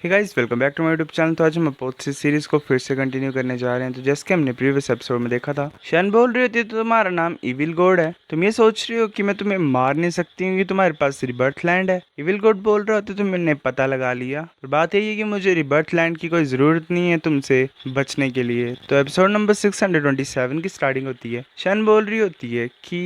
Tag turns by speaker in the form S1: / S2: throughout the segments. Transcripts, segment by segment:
S1: Hey guys, welcome back to my YouTube channel. तो आज हम अपोथ सीरीज को फिर से कंटिन्यू करने जा रहे हैं। तो जैसे कि हमने प्रीवियस एपिसोड में देखा था, शन बोल रही होती है तो तुम्हारा नाम इविल गॉड है। तुम ये सोच रही हो कि मैं तुम्हें मार नहीं सकती हूँ कि तुम्हारे पास रिबर्थ लैंड है। इविल गॉड बोल रहा होता तो मैंने पता लगा लिया। पर बात यही है कि मुझे रिबर्थ लैंड की कोई ज़रूरत नहीं है तुमसे बचने के लिए। तो एपिसोड नंबर 627 की स्टार्टिंग होती है। शन बोल रही होती है कि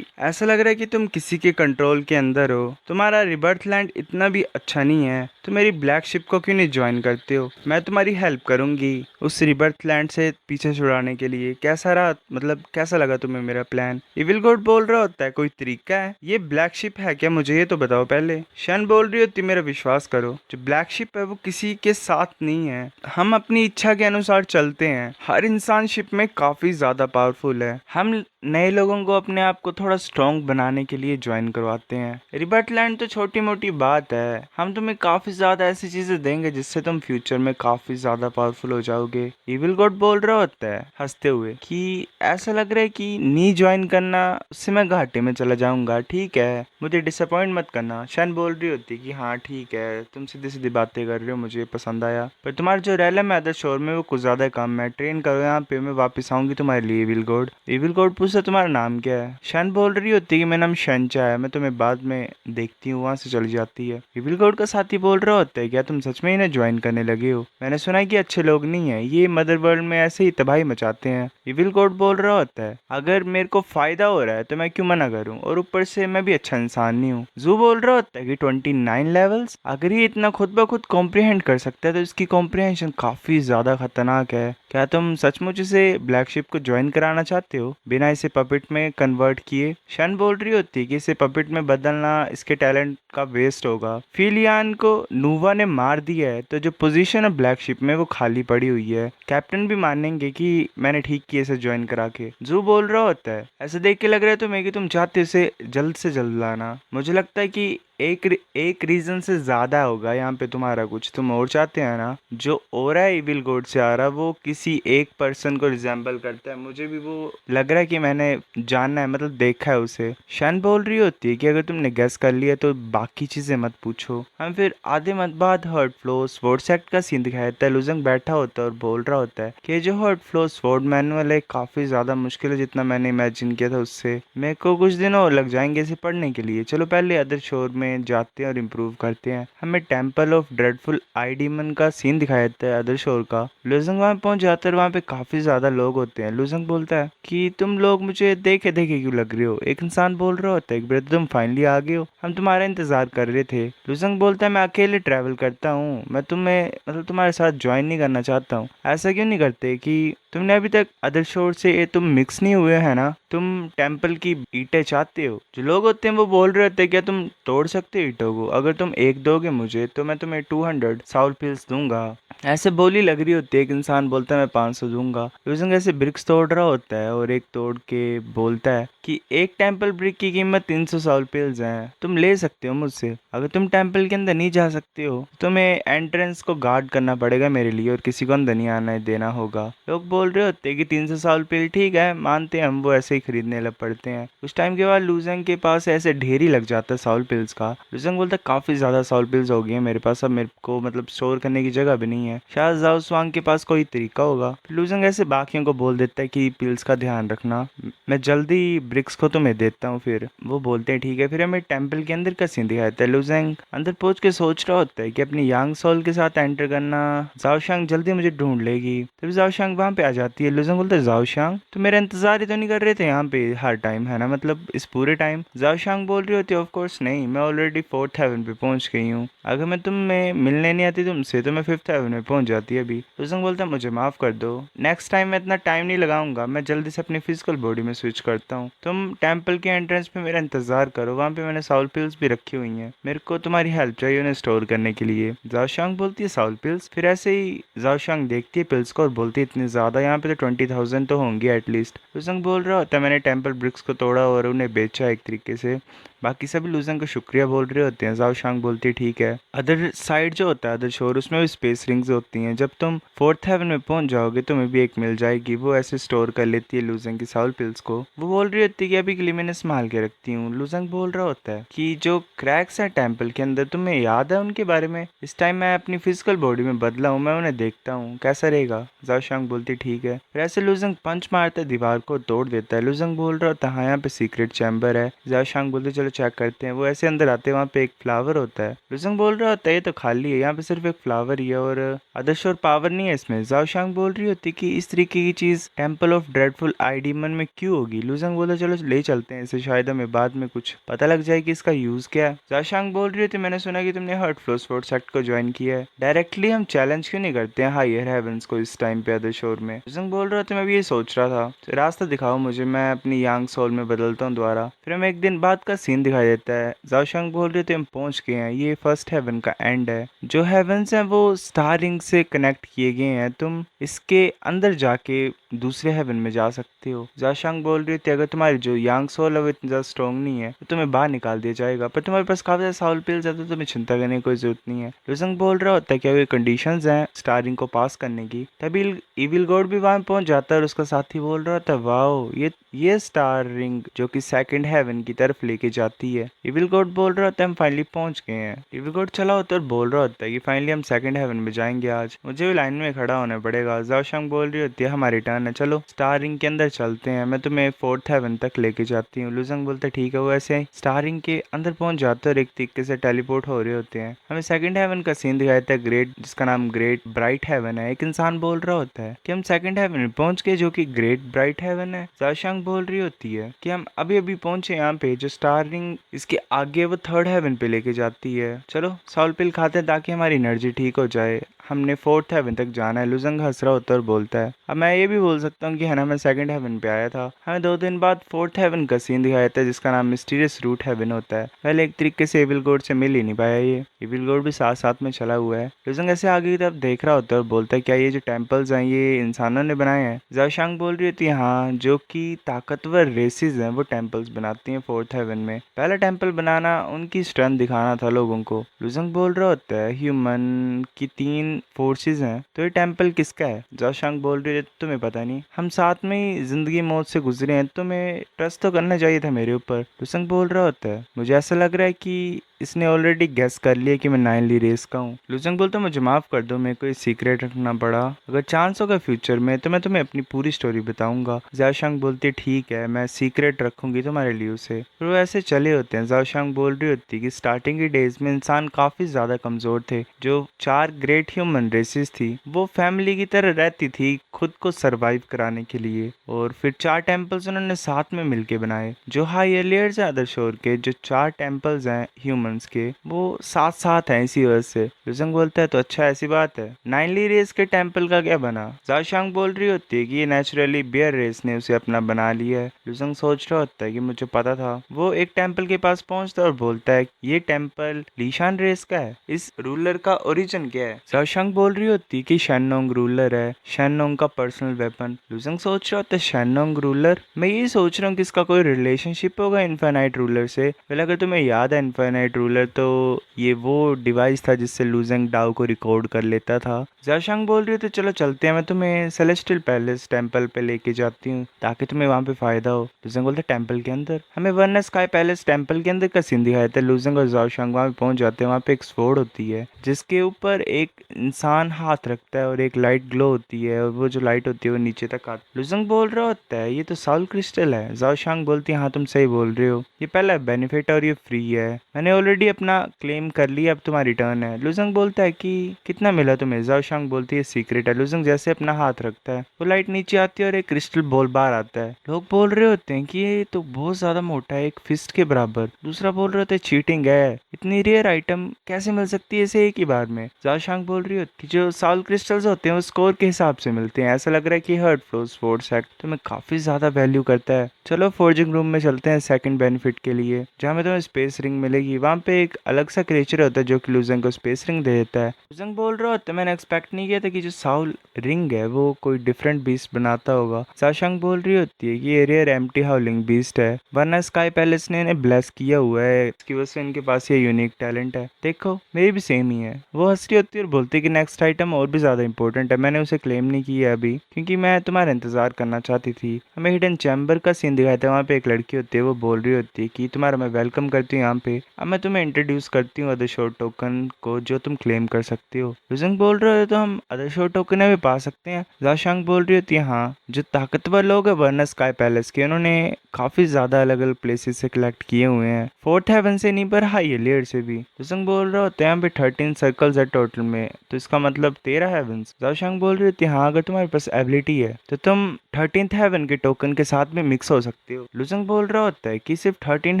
S1: ऐसा लग रहा है कि तुम किसी के कंट्रोल के अंदर हो। तुम्हारा रिबर्थ लैंड इतना भी अच्छा नहीं है। तो मेरी ब्लैक शिप को क्यों नहीं ज्वाइन करते हो? मैं तुम्हारी हेल्प करूंगी उस रिबर्थ लैंड से पीछे छुड़ाने के लिए। कैसा रहा, मतलब कैसा लगा तुम्हें मेरा प्लान? इविल गॉड बोल रहा होता है, कोई तरीका है? ये ब्लैक शिप है क्या? मुझे ये तो बताओ पहले। शन बोल रही होती, मेरा विश्वास करो, जो ब्लैक शिप है वो किसी के साथ नहीं है। हम अपनी इच्छा के अनुसार चलते हैं। हर इंसान शिप में काफी ज्यादा पावरफुल है। हम नए लोगों को अपने आप को थोड़ा स्ट्रॉन्ग बनाने के लिए ज्वाइन करवाते हैं। रिबर्थ लैंड तो छोटी मोटी बात है। हम तुम्हें काफी ज्यादा ऐसी चीजें देंगे जिससे तुम फ्यूचर में काफी ज्यादा पावरफुल हो जाओगे। इविल गॉड बोल रहा होता है हंसते हुए कि ऐसा लग रहा है कि नी ज्वाइन करना, उससे मैं घाटे में चला जाऊंगा। ठीक है, मुझे डिसअपॉइंट मत करना। शन बोल रही होती कि हाँ ठीक है, तुम सीधी सीधी बातें कर रहे हो, मुझे पसंद आया। पर तुम्हारा जो रैलम है अदर शोर में वो कुछ ज्यादा काम है। ट्रेन करो यहाँ पे, मैं वापस आऊंगी तुम्हारे लिए। इविल गॉड पूछता तुम्हारा नाम क्या है? शन बोल रही होती कि मेरा नाम शनचा है, मैं तुम्हें बाद में देखती हूँ। वहां से चली जाती है। इविल गॉड का साथी बोल रहा होता है, क्या तुम सच में इन्हें ज्वाइन करने लगे हो? मैंने सुना है कि अच्छे लोग नहीं है, ये मदर वर्ल्ड में ऐसे ही तबाही मचाते हैं। इविल गॉड बोल रहा होता है, अगर मेरे को फायदा हो रहा है तो मैं क्यों मना करूं, और ऊपर से मैं भी अच्छा इंसान नहीं हूँ। जू बोल रहा होता है कि 29 लेवल्स, अगर ये इतना खुद ब खुद कॉम्प्रिहेंड कर सकता है तो इसकी कॉम्प्रिहेंशन काफी ज्यादा खतरनाक है। क्या तुम सचमुच इसे ब्लैक शिप को ज्वाइन कराना चाहते हो बिना इसे पपेट में कन्वर्ट किए? शन बोल रही होती है कि इसे पपेट में बदलना इसके टैलेंट का वेस्ट होगा। फिलियान को नूवा ने मार दिया है तो जो पोजीशन है ब्लैक शिप में वो खाली पड़ी हुई है। कैप्टन भी मानेंगे कि मैंने ठीक किया इसे ज्वाइन करा के। जू बोल रहा होता है, ऐसे देख के लग रहा है तुम्हें कि तुम चाहते हो इसे जल्द से जल्द लाना। मुझे लगता है कि एक रीजन से ज्यादा होगा यहाँ पे तुम्हारा कुछ। तुम और चाहते हैं ना? जो ओरा है इविल गॉड से आ रहा वो किसी एक पर्सन को रिजेंबल करता है। मुझे भी वो लग रहा है कि मैंने जानना है, मतलब देखा है उसे। शन बोल रही होती है कि अगर तुमने गेस कर लिया तो बाकी चीजें मत पूछो। हम फिर आधे मत बाद हर्ट फ्लो स्वॉर्ड सेक्ट का सीन दिखाया जाता है। लुजंग बैठा होता है और बोल रहा होता है कि जो हर्ट फ्लो स्वॉर्ड मैनुअल है काफी ज्यादा मुश्किल है जितना मैंने इमेजिन किया था उससे। मेरे को कुछ दिन और लग जाएंगे इसे पढ़ने के लिए। चलो पहले अदर शोर में जाते हैं और इम्प्रूव करते हैं। हमें temple of dreadful I demon का सीन दिखाया जाता है अदर शोर का। लुजंग वहां पहुंच जाता है, वहां पे काफी ज्यादा लोग होते हैं। लुजंग बोलता है कि तुम लोग मुझे देखे देखे क्यों लग रहे हो? एक इंसान बोल रहा होता है, ब्रदर तुम फाइनली आ गए हो, हम तुम्हारा इंतजार कर रहे थे। लुजंग बोलता है, मैं अकेले ट्रैवल करता हूँ, मैं तुम्हें मतलब तुम्हारे साथ ज्वाइन नहीं करना चाहता हूँ। ऐसा क्यों नहीं करते कि तुमने अभी तक अदर शोर से तुम मिक्स नहीं हुए है ना? तुम टेम्पल की ईंटें चाहते हो? जो लोग होते हैं वो बोल रहे होते हैं, क्या तुम तोड़ सकते हो ईंटों को? अगर तुम एक दोगे मुझे तो मैं तुम्हें 200 साउल पिल्स दूंगा। ऐसे बोली लग रही होती है। एक इंसान बोलता है मैं 500 दूंगा। लुजंग ऐसे ब्रिक्स तोड़ रहा होता है और एक तोड़ के बोलता है कि एक टेम्पल ब्रिक की कीमत 300 साउल पिल्स है, तुम ले सकते हो मुझसे। अगर तुम टेम्पल के अंदर नहीं जा सकते हो तो तुम्हें एंट्रेंस को गार्ड करना पड़ेगा मेरे लिए, और किसी को अंदर नहीं आने देना होगा। लोग बोल रहे होते हैं कि 300 साउल पिल ठीक है, मानते हैं हम, वो ऐसे ही खरीदने लग पड़ते हैं। उस टाइम के बाद लुजंग के पास ऐसे ढेर ही लग जाता है साउल पिल्स का। लुजंग बोलता है काफी ज्यादा साउल पिल्स हो गई है मेरे पास, अब मेरे को मतलब स्टोर करने की जगह भी नहीं है। शायद जाओ स्वांग के पास कोई तरीका होगा। लुजंग ऐसे बाकियों को बोल देता है कि पिल्स का ध्यान रखना, मैं जल्दी ब्रिक्स को तुम्हें देता हूँ। फिर वो बोलते हैं ठीक है। फिर हमें टेम्पल के अंदर का सीन दिखाया जाता है। लुजंग अंदर पहुंच के सोच रहा होता है कि अपनी यांग सोल के साथ एंटर करना। जाओशांग जल्दी मुझे ढूंढ लेगी। तभी जाओशांग वहां पे आ जाती है। लुजंग बोलता है, जाओशांग तुम मेरा इंतजार ही तो नहीं कर रहे थे यहाँ पे हर टाइम, है ना? मतलब इस पूरे टाइम। जाओशांग बोल रही होती है, ऑफ कोर्स नहीं, मैं ऑलरेडी 4th हेवन पे पहुंच गई हूँ। अगर मैं तुम्हें मिलने नहीं आती तुमसे तो मैं 5th हेवन में पहुंच जाती है अभी। लुजंग बोलता है, मुझे माफ कर दो, नेक्स्ट टाइम मैं इतना टाइम नहीं लगाऊंगा, मैं जल्दी से अपनी फिजिकल बॉडी में स्विच करता हूँ। तुम टेम्पल के एंट्रेंस पे मेरा इंतजार करो, वहाँ पे मैंने साउल पिल्स भी रखी हुई हैं, मेरे को तुम्हारी हेल्प चाहिए उन्हें स्टोर करने के लिए। जाओशांग बोलती है साउल पिल्स? फिर ऐसे ही जाओशांग देखती है पिल्स को और बोलती है इतनी ज्यादा, यहाँ पे तो 20,000 तो होंगी एटलीस्ट। लुजंग बोल रहा होता है मैंने टेम्पल ब्रिक्स को तोड़ा और उन्हें बेचा एक तरीके से। बाकी सभी लुजंग को शुक्रिया बोल रहे होते हैं। जाओ शांग बोलती है ठीक है। अदर साइड जो होता है अदर शोर उसमें भी स्पेस रिंग्स होती हैं। जब तुम फोर्थ हेवन में पहुंच जाओगे तुम्हें भी एक मिल जाएगी। वो ऐसे स्टोर कर लेती है लुजंग की साउल पिल्स को। वो बोल रही होती है कि अभी के लिए मैंने संभाल के रखती हूँ। लुजंग बोल रहा होता है कि जो क्रैक्स हैं टेम्पल के अंदर तुम्हें याद है उनके बारे में? इस टाइम मैं अपनी फिजिकल बॉडी में बदला हूँ, मैं उन्हें देखता हूँ, कैसा रहेगा? जाओ शांग बोलती ठीक है। फिर ऐसे लुजंग पंच मारता है, दीवार को तोड़ देता है। लुजंग बोल रहा होता है हाँ यहाँ पे सीक्रेट चैम्बर है। जाओ शांग बोलते चलो चेक करते हैं। वो ऐसे अंदर आते हैं, वहाँ पे एक फ्लावर होता है। लुजंग बोल रहा होता है ये तो खाली है, यहाँ पे सिर्फ एक फ्लावर ही है और आदर्श और पावर नहीं है इसमें। जाओ शांग बोल रही होती कि इस तरीके की चीज temple of dreadful I demon में क्यों होगी? लुजंग बोला चलो ले चलते हैं इसे, शायद हमें बाद में कुछ पता लग जाए कि इसका यूज क्या है। जाओ शांग बोल रही होती मैंने सुना कि तुमने हर्ट फ्लो स्पोर्ट सेट को ज्वाइन किया है, डायरेक्टली हम चैलेंज क्यों नहीं करते हैं हायर हेवंस को इस टाइम पे अदर शोर में? लुजंग बोल रहा था मैं भी ये सोच रहा था, रास्ता दिखाओ मुझे, मैं अपनी यांग सोल में बदलता हूँ दोबारा। फिर हमें एक दिन बाद का सीन दिखाई देता है। जाओ शांग बोल रहे थे हम पहुंच गए हैं, ये फर्स्ट हेवन का एंड है। जो हेवंस हैं वो स्टार रिंग से कनेक्ट किए गए हैं, तुम इसके अंदर जाके दूसरे हेवन में जा सकते हो। जाशांग बोल रही थी अगर तुम्हारी जो यांग सोल है वो इतना ज़्यादा स्ट्रॉन्ग नहीं है तो तुम्हें बाहर निकाल दिया जाएगा, पर तुम्हारे पास काफी ज्यादा साउल पिल्स है तो तुम्हें चिंता करने की कोई जरूरत नहीं है। लुजंग बोल रहा होता है क्या ये कंडीशंस हैं स्टारिंग को पास करने की? तभी इविल गॉड भी वहां पहुंच जाता है और उसका साथी बोल रहा होता है वाओ ये स्टार रिंग जो कि सेकंड हेवन की तरफ लेके जाती है। इविल गॉड बोल रहा होता है हम फाइनली पहुंच गए हैं। इविल गॉड चला होता है और बोल रहा होता है कि फाइनली हम सेकंड हेवन में जाएंगे, आज मुझे भी लाइन में खड़ा होना पड़ेगा। जाओशांग बोल रही होती है हमारी टर्न है, चलो स्टार रिंग के अंदर चलते हैं, मैं तुम्हें फोर्थ हेवन तक लेके जाती हूँ। लुजंग बोलते ठीक है। वो ऐसे स्टार रिंग के अंदर पहुंच जाते हैं और एक तरीके से टेलीपोर्ट हो रहे होते हैं। हमें सेकंड हेवन का सीन दिखाया था ग्रेट, जिसका नाम ग्रेट ब्राइट हेवन है। एक इंसान बोल रहा होता है कि हम सेकंड हेवन में पहुंच गए जो कि ग्रेट ब्राइट हेवन है। जाशांग बोल रही होती है कि हम अभी अभी पहुंचे यहाँ पे, जो स्टार रिंग इसके आगे वो थर्ड हेवन पे लेके जाती है। चलो साउल पिल खाते हैं ताकि हमारी एनर्जी ठीक हो जाए, हमने फोर्थ हेवन तक जाना है। लुजंग हंस रहा होता है और बोलता है अब मैं ये भी बोल सकता हूँ कि है ना मैं सेकंड हेवन पे आया था। हमें 2 दिन बाद फोर्थ हेवन का सीन दिखाया था जिसका नाम मिस्टीरियस रूट हेवन होता है। पहले एक तरीके से एविल गॉड से मिल ही नहीं पाया, ये एविल गॉड भी साथ साथ में चला हुआ है। लुजंग ऐसे आगे की तरफ देख रहा होता है और बोलता है क्या ये जो टेम्पल्स हैं ये इंसानों ने बनाए हैं? जाशांग बोल रही होती है हाँ, जो कि ताकतवर रेसिस हैं वो टेम्पल्स बनाती हैं फोर्थ हेवन में। पहला टेम्पल बनाना उनकी स्ट्रेंथ दिखाना था लोगों को। लुजंग बोल रहा होता है ह्यूमन की 3 फोर्सेस हैं तो ये टेम्पल किसका है? जाशांग बोल रही है तुम्हें पता नहीं, हम साथ में ही जिंदगी मौत से गुजरे हैं, तुम्हें ट्रस्ट तो करना चाहिए था मेरे ऊपर। लुजंग बोल रहा होता है मुझे ऐसा लग रहा है कि इसने ऑलरेडी गैस कर लिया कि मैं नाइनली रेस का हूँ। लुजंग बोलता मुझे माफ कर दो, मेरे को ये सीक्रेट रखना पड़ा, अगर चांस होगा फ्यूचर में तो मैं तुम्हें अपनी पूरी स्टोरी बताऊंगा। जाशांग बोलती है ठीक है मैं सीक्रेट रखूंगी तुम्हारे लिए उसे। फिर वो ऐसे चले होते हैं। जाशांग बोल रही होती है कि स्टार्टिंग के डेज में इंसान काफी ज्यादा कमजोर थे, जो 4 ग्रेट ह्यूमन रेसेस थी वो फैमिली की तरह रहती थी खुद को सरवाइव कराने के लिए, और फिर 4 टेम्पल्स उन्होंने साथ में मिलके बनाए। जो हाई एलियर्स हैं अदर शोर के, जो 4 टेम्पल्स हैं ह्यूमन के, वो साथ साथ हैं इसी वजह से। लुजंग बोलता है तो अच्छा ऐसी बात है, नाइनली रेस के टेम्पल का क्या बना? जाशांग बोल रही होती है कि ये नेचुरली बियर रेस ने उसे अपना बना लिया है। लुजंग सोच रहा होता है कि मुझे पता था। वो एक टेम्पल के पास पहुंचता है और बोलता है ये टेम्पल लीशान रेस का है, इस रूलर का ओरिजिन क्या है? जाशांग बोल रही होती है कि शैनोंग रूलर है, शैनोंग का पर्सनल वेपन। लुजंग सोच रहा होता है शैनोंग रूलर, मैं ये सोच रहा हूँ कि इसका कोई रिलेशनशिप होगा इन्फाइनाइट रूलर से। पहले अगर तुम्हें याद है इन्फाइनाइट रूलर तो ये वो डिवाइस था जिससे लुजंग डाउ को रिकॉर्ड कर लेता था। जाशांग बोल रही है तो चलो चलते हैं, मैं तुम्हें सेलेस्टियल पैलेस टेम्पल पे लेके जाती हूँ ताकि तुम्हें वहाँ पे फायदा हो। लुजंग बोलते टेम्पल के अंदर? हमें वन स्काई पैलेस टेम्पल के अंदर का सीन दिखाया था। लुजंग और जाशांग वहाँ पे पहुंच जाते हैं। वहाँ पे एक स्वॉर्ड होती है जिसके ऊपर एक इंसान हाथ रखता है और एक लाइट ग्लो होती है और वो जो लाइट होती है वो नीचे तक आती। लुजंग बोल रहा होता है ये तो साउल क्रिस्टल है। जाशांग बोलती है हाँ तुम सही बोल रहे हो, ये पहला बेनिफिट और ये फ्री है, मैंने ऑलरेडी अपना क्लेम कर लिया, अब तुम्हारी टर्न है। लुजंग बोलता है कि कितना मिला तुम्हें? जाओशांग बोलती है सीक्रेट है। लुजंग जैसे अपना हाथ रखता है वो लाइट नीचे आती है और एक क्रिस्टल बॉल बाहर आता है। लोग बोल रहे होते हैं कि ये तो बहुत ज्यादा मोटा है, एक फिस्ट के बराबर। दूसरा बोल रहे होते हैं चीटिंग है, इतनी रेयर आइटम कैसे मिल सकती है इसे एक ही बार में? जाओशांग बोल रही होती है जो साउल क्रिस्टल्स होते हैं वो स्कोर के हिसाब से मिलते हैं, ऐसा लग रहा है कि हर्ट फ्लोस फोर्स एक्ट तुम्हें काफी ज्यादा वैल्यू करता है। चलो फोर्जिंग रूम में चलते हैं सेकंड बेनिफिट के लिए, जहाँ में तुम्हें स्पेस रिंग मिलेगी, वहाँ वहाँ पे एक अलग सा क्रिएचर होता है जो कि लुजंग को स्पेस रिंग दे देता है। लुजंग बोल रहा होता है मैंने एक्सपेक्ट नहीं किया था कि जो साउल रिंग है वो कोई डिफरेंट बीस्ट बनाता होगा। शाशांक बोल रही होती है कि ये रेयर एम्प्टी हाउलिंग बीस्ट है, वरना स्काई पैलेस ने इन्हें ब्लेस किया हुआ है, इसकी वजह से इनके पास ये यूनिक टैलेंट है। देखो मेरी भी सेम ही है। वो हंस रही होती है और बोलती है कि नेक्स्ट आइटम और भी ज्यादा इंपॉर्टेंट है, मैंने उसे क्लेम नहीं किया अभी क्योंकि मैं तुम्हारा इंतजार करना चाहती थी। हमें हिडन चैम्बर का सीन दिखाया था, वहाँ पे एक लड़की होती है, वो बोल रही होती है कि तुम्हारा मैं वेलकम करती हूँ यहाँ पे। अब मैं तुम्हें इंट्रोड्यूस करती हूँ अदर शोर टोकन को जो तुम क्लेम कर सकती हो। लुजंग बोल रहे हो तो हम अदर शोर टोकन भी पा सकते हैं। जाशांग बोल रही होती है हाँ, जो ताकतवर लोग है वर्ना स्काई पैलेस के, उन्होंने काफी ज्यादा अलग अलग प्लेसेस से कलेक्ट किए हुए हैं, फोर्थ हेवन से नहीं पर हाई लेयर से भी। लुजंग बोल रहे होते हैं यहाँ पे 13 सर्कल्स है टोटल में, तो इसका मतलब 13 हेवंस। जाशांग बोल रही होती है हाँ, अगर तुम्हारे पास एबिलिटी है तो तुम 13th हेवन के टोकन के साथ में मिक्स हो सकते हो। लुजंग बोल रहा होता है कि सिर्फ 13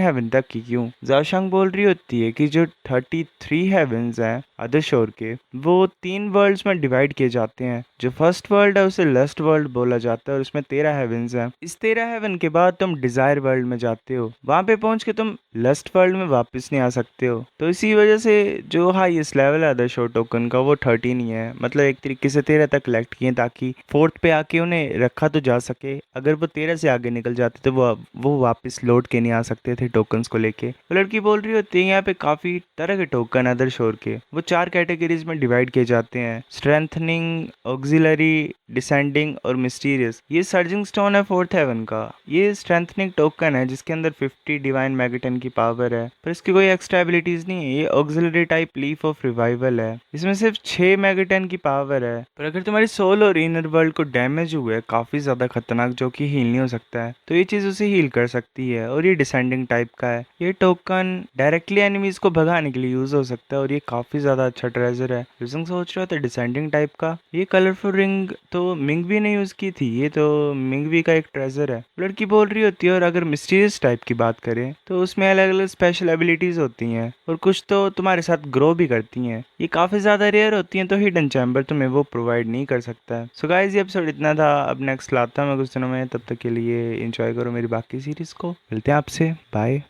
S1: हेवन तक की क्यों। जाशांग बोल रही होती है कि जो 33 हेवंस हैं अदर शोर के, वो 3 वर्ल्ड्स में डिवाइड किए जाते हैं। जो फर्स्ट वर्ल्ड है उसे लस्ट वर्ल्ड बोला जाता है और उसमें 13 हेवंस हैं। इस 13 हेवन के बाद तुम डिजायर वर्ल्ड में जाते हो, वहां पे पहुंच के तुम लस्ट वर्ल्ड में वापस नहीं आ सकते हो। तो इसी वजह से जो हाईएस्ट लेवल है अदर शोर टोकन का वो 13 ही है, मतलब एक तरीके से 13 तक कलेक्ट किए ताकि फोर्थ पे आके उन्हें रखा तो जा सके। अगर वो 13 से आगे निकल जाते तो वो वापस लौट के नहीं आ सकते थे टोकन्स को लेके। वो लड़की बोल रही होती है यहाँ पे काफी तरह के टोकन अदर शोर के, वो 4 कैटेगरीज में डिवाइड किए जाते हैं, स्ट्रेंथनिंग, ऑक्सिलरी, डिसेंडिंग और मिस्टीरियस। ये सर्जिंग स्टोन है फोर्थ हेवन का। ये स्ट्रेंथनिंग टोकन है जिसके अंदर 50 डिवाइन मैगटन की पावर है, पर इसकी कोई एक्स्ट्रा एबिलिटीज नहीं है। ये auxiliary type leaf of revival है, इसमें सिर्फ 6 मैगटन की पावर है, पर अगर तुम्हारी सोल और इनर वर्ल्ड को डैमेज हुआ है काफी ज्यादा खतरनाक जो कि हील नहीं हो सकता है, तो ये चीज उसे हील कर सकती है। और ये डिसेंडिंग टाइप का है, ये टोकन डायरेक्टली एनिमीज को भगाने के लिए यूज हो सकता है और ये काफी ज्यादा अच्छा ट्रेजर है। लुजंग सोच रहा था डिसेंडिंग टाइप का ये कलरफुल रिंग तो मिंगवी ने यूज की थी, ये तो मिंगवी का एक ट्रेजर है। लड़की बोल रही होती है और अगर मिस्टीरियस टाइप की बात करें तो उसमें अलग अलग स्पेशल एबिलिटीज होती हैं और कुछ तो तुम्हारे साथ ग्रो भी करती हैं। ये काफी ज्यादा रेयर होती हैं तो हिडन चैम्बर तुम्हें वो प्रोवाइड नहीं कर सकता है। सो गाइस ये एपिसोड इतना था, अब नेक्स्ट लाता हूँ मैं कुछ दिनों में, तब तक के लिए एंजॉय करो मेरी बाकी सीरीज को। मिलते हैं आपसे, बाय।